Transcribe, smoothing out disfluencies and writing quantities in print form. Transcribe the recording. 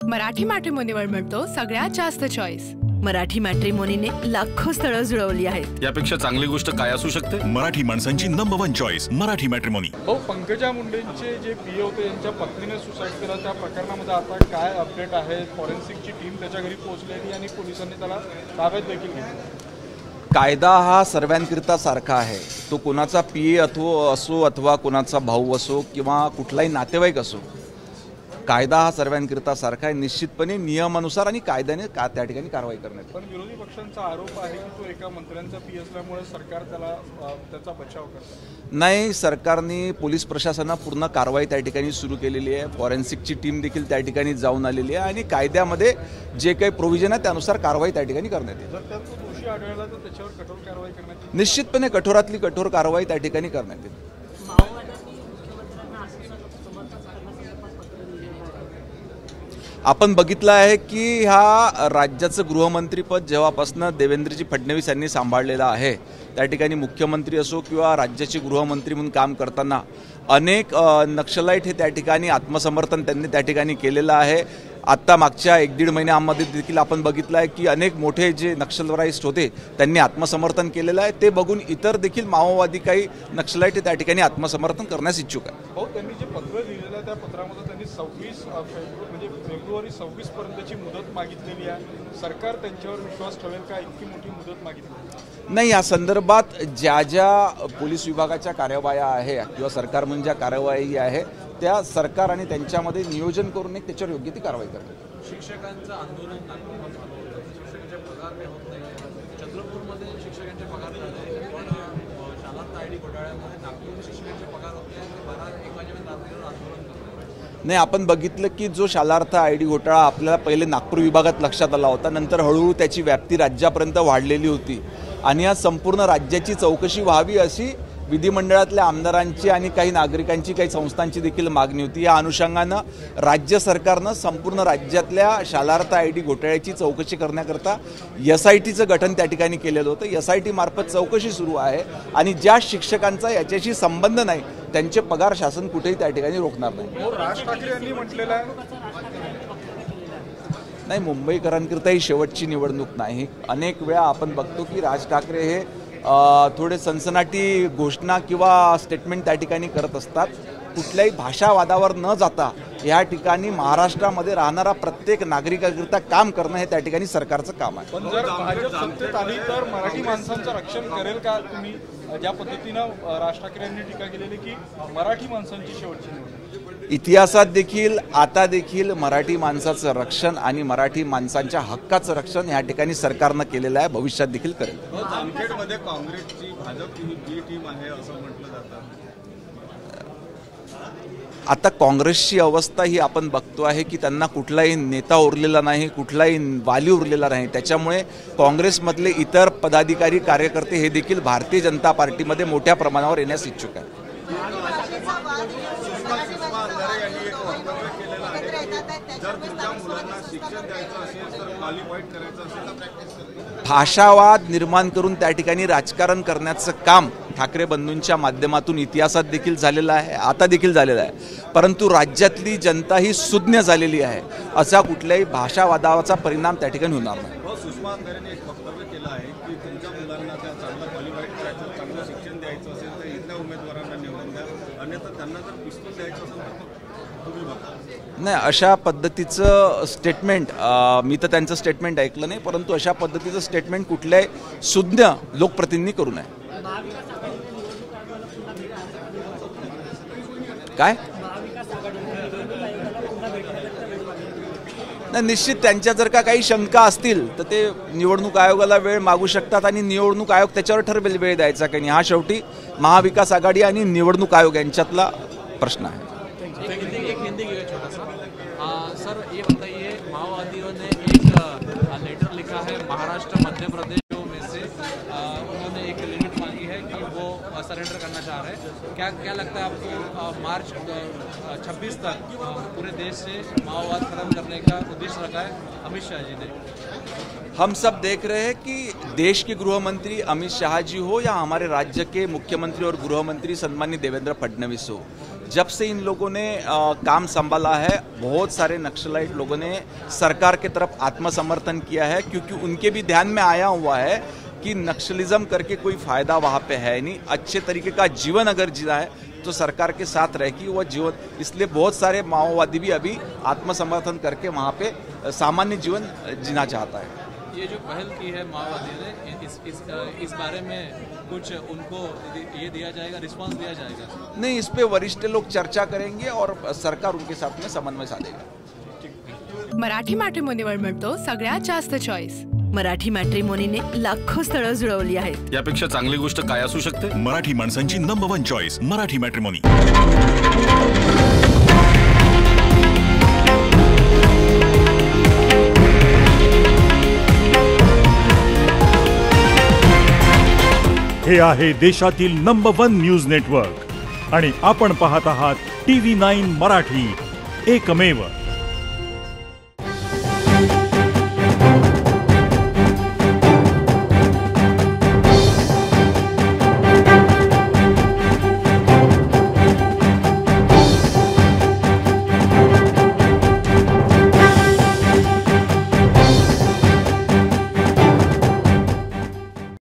मराठी मॅट्रिमोनीवर मिळतो सगळ्यात जास्त चॉईस। मराठी मॅट्रिमोनीने लाखो स्थळं जुळवली आहेत। यापेक्षा चांगली गोष्ट काय असू शकते? मराठी माणसांची number 1 choice Marathi matrimony. Pankaja मुंडेंचे जे पीए होते यांच्या पत्नीने सुसाईड केलं, त्या प्रकरणामध्ये आता काय अपडेट आहे? फॉरेन्सिकची टीम त्याच्या घरी पोहोचलेली आणि पोलिसांनी त्याला ताब्यात देखील घेतलं। कायदा हा सर्वांकरिता सारखा आहे। तो कोणाचा पीए असो अथवा कोणाचा भाऊ असो किंवा कुठलाही नातेवाईक असो, कायदा हा सर्वांकरिता सारखा आहे। निश्चितपणे नियमानुसार आणि कायद्याने त्या ठिकाणी कारवाई करण्यात। पण विरोधी पक्षांचा आरोप आहे की तो एका मंत्र्यांचा पीए असल्यामुळे सरकार त्याचा बचाव करतं। नाही, सरकारने पोलीस प्रशासनाने पूर्ण कारवाई त्या ठिकाणी सुरू केलेली आहे। फॉरेन्सिकची टीम देखील त्या ठिकाणी जाऊन आलेली आहे आणि कायद्यामध्ये जे काही प्रोव्हिजन आहे त्यानुसार कारवाई त्या ठिकाणी करण्यात येईल। जर त्यात दोषी आढळला तर त्याच्यावर कठोर कारवाई करण्यात येईल। निश्चितपणे कठोरातली कठोर कारवाई त्या ठिकाणी करण्यात येईल। आपण बघितलं आहे की हा राज्याचं गृहमंत्रीपद जेव्हापासून देवेंद्रजी फडणवीस यांनी सांभाळलेलं आहे, त्या ठिकाणी मुख्यमंत्री असो किंवा राज्याचे गृहमंत्री म्हणून काम करताना अनेक नक्षलाईट हे त्या ठिकाणी आत्मसमर्थन त्यांनी त्या ठिकाणी केलेलं आहे। आत्ता मागच्या 1-1.5 महिन्यामध्ये देखील आपण बघितलं आहे की अनेक मोठे जे नक्षलवादिस्ट होते त्यांनी आत्मसमर्थन केलेलं आहे। ते बघून इतर देखील माओवादी काही नक्षलाईट त्या ठिकाणी आत्मसमर्थन करण्यास इच्छुक आहे। भाऊ, त्यांनी जे पत्र लिहिलेलं आहे त्या पत्रामध्ये त्यांनी 26 फेब्रुवारी 26 पर्यंतची मुदत मागितलेली आहे। सरकार त्यांच्यावर विश्वास ठेवेल का? इतकी मोठी मुदत मागितली नाही। या संदर्भात ज्या ज्या पोलीस विभागाच्या कार्यवाह्या आहे किंवा सरकार म्हणजे ज्या कार्यवाही आहे त्या सरकार आणि त्यांच्यामध्ये नियोजन करून एक त्याच्यावर योग्य ती कारवाई करते। शिक्षकांचं आंदोलन नागपूरमध्ये चालू होतं, शिक्षकांच्या पगार नाही होत नाही। चंद्रपूरमध्ये शिक्षकांचे पगार झाले, पण शालार्थ आयडी घोटाळ्यामध्ये नागपूरमध्ये शिक्षकांचे पगार होत नाही। 12-1 वाजेपर्यंत रात्रीवर आंदोलन करतात। नाही, आपण बघितलं की जो शालार्थ आयडी घोटाळा आपल्याला पहिले नागपूर विभागात लक्षात आला होता, नंतर हळूहळू त्याची व्याप्ती राज्यापर्यंत वाढलेली होती आणि या संपूर्ण राज्याची चौकशी व्हावी अशी विधिमंडळातल्या आमदारांची आणि काही नागरिकांची काही संस्थांची देखील मागणी होती। या अनुषंगानं राज्य सरकारनं संपूर्ण राज्यातल्या शालार्थ आयडी घोटाळ्याची चौकशी करण्याकरता SITचं गठन त्या ठिकाणी केलेलं होतं। SIT मार्फत चौकशी सुरू आहे आणि ज्या शिक्षकांचा याच्याशी संबंध नाही त्यांचे पगार शासन कुठेही त्या ठिकाणी रोखणार नाही। राज ठाकरे यांनी म्हटलेलं आहे नाही, मुंबईकरांकरता ही शेवटची निवडणूक नाही। अनेक वेळा आपण बघतो की राज ठाकरे हे थोडे सनसनाटी घोषणा किंवा स्टेटमेंट त्या ठिकाणी करत असतात। कुठल्याही भाषावादावर न जाता या ठिकाणी महाराष्ट्रामध्ये राहणारा प्रत्येक नागरिकाकरिता काम करणं हे त्या ठिकाणी सरकारचं काम आहे। पण जर भाजप सत्तेत आली तर मराठी माणसांचं रक्षण करेल का? तुम्ही ज्या पद्धतीनं राज ठाकरे यांनी टीका केलेली की मराठी माणसांची शेवटची निवडणूक, इतिहासात देखील आता देखील मराठी माणसाचं रक्षण आणि मराठी माणसांच्या हक्काचं रक्षण या ठिकाणी सरकारनं केलेलं आहे, भविष्यात देखील करेल। जामखेडमध्ये काँग्रेसची भाजप ही टीम आहे असं म्हटलं जातं। आता काँग्रेसची अवस्था ही आपण बघतो आहे की त्यांना कुठलाही नेता उरलेला नाही, कुठलाही वाली उरलेला नाही। त्याच्यामुळे काँग्रेसमधले इतर पदाधिकारी कार्यकर्ते हे देखील भारतीय जनता पार्टीमध्ये मोठ्या प्रमाणावर येण्यास इच्छुक आहेत। भाषावाद निर्माण करून त्या ठिकाणी राजकारण करण्याचं काम ठाकरे बंधूंच्या माध्यमातून इतिहासात देखील झालेलं आहे, आता देखील झालेलं आहे। परंतु राज्यातली जनता ही सुज्ञ झालेली आहे, असा कुठल्याही भाषावादाचा परिणाम त्या ठिकाणी होणार नाही। सुषमा अंधारेने एक वक्तव्य केलं आहे की तुमच्या मुलांना जर चांगलं क्वालिफाईड करायचं, चांगलं शिक्षण द्यायचं असेल तर इथल्या उमेदवारांना निवडून द्या, अन्यथा त्यांना जर पिस्तूल द्यायचं असेल तर तुम्ही बघा। नाही, अशा पद्धतीचं स्टेटमेंट मी तर त्यांचं स्टेटमेंट ऐकलं नाही, परंतु अशा पद्धतीचं स्टेटमेंट कुठल्याही सुज्ञ लोकप्रतिनिधी करू नये। काय नाही, निश्चित त्यांच्या जर का काही शंका असतील तर ते निवडणूक आयोगाला वेळ मागू शकतात आणि निवडणूक आयोग त्याच्यावर ठरवेल वेळ द्यायचा की नाही। हा शेवटी महाविकास आघाडी आणि निवडणूक आयोग यांच्यातला प्रश्न आहे। सर, ये बताइए, माओवादियों ने एक लेटर लिखा है महाराष्ट्र मध्य प्रदेश में से, उन्होंने एक लिमिट मांगी है कि वो सरेंडर करना चाह रहे हैं। क्या लगता है आपको मार्च 26 तक पूरे देश से माओवाद खत्म करने का उद्देश्य रखा है अमित शाह जी ने? हम सब देख रहे हैं कि देश के गृह मंत्री अमित शाह जी हो या हमारे राज्य के मुख्यमंत्री और गृह मंत्री सन्माननीय देवेंद्र फडणवीस हो, जब से इन लोगों ने काम संभाला है, बहुत सारे नक्सलाइट लोगों ने सरकार की तरफ आत्मसमर्थन किया है, क्योंकि उनके भी ध्यान में आया हुआ है कि नक्सलिज्म करके कोई फायदा वहाँ पे है नहीं। अच्छे तरीके का जीवन अगर जीना है तो सरकार के साथ रहेगी वो जीवन, इसलिए बहुत सारे माओवादी भी अभी आत्मसमर्थन करके वहाँ पे सामान्य जीवन जीना चाहता है। ये जो पहल की है माओवादियों ने, इस बारे में कुछ उनको ये दिया जाएगा, रिस्पांस दिया जाएगा? नहीं, इस पे वरिष्ठ लोग चर्चा करेंगे और सरकार उनके साथ में समन्वय साधेगा। मराठी मॅट्रिमोनीवर मिळतो सगळ्यात जास्त चॉईस। मराठी मॅट्रिमोनीने लाखो स्थळं जुळवली आहेत। यापेक्षा चांगली गोष्ट काय असू शकते? मराठी माणसांची नंबर 1 चॉईस मराठी मॅट्रिमोनी। हे आहे देशातील नंबर 1 न्यूज नेटवर्क आणि आपण पाहत आहात TV9 मराठी, एकमेव।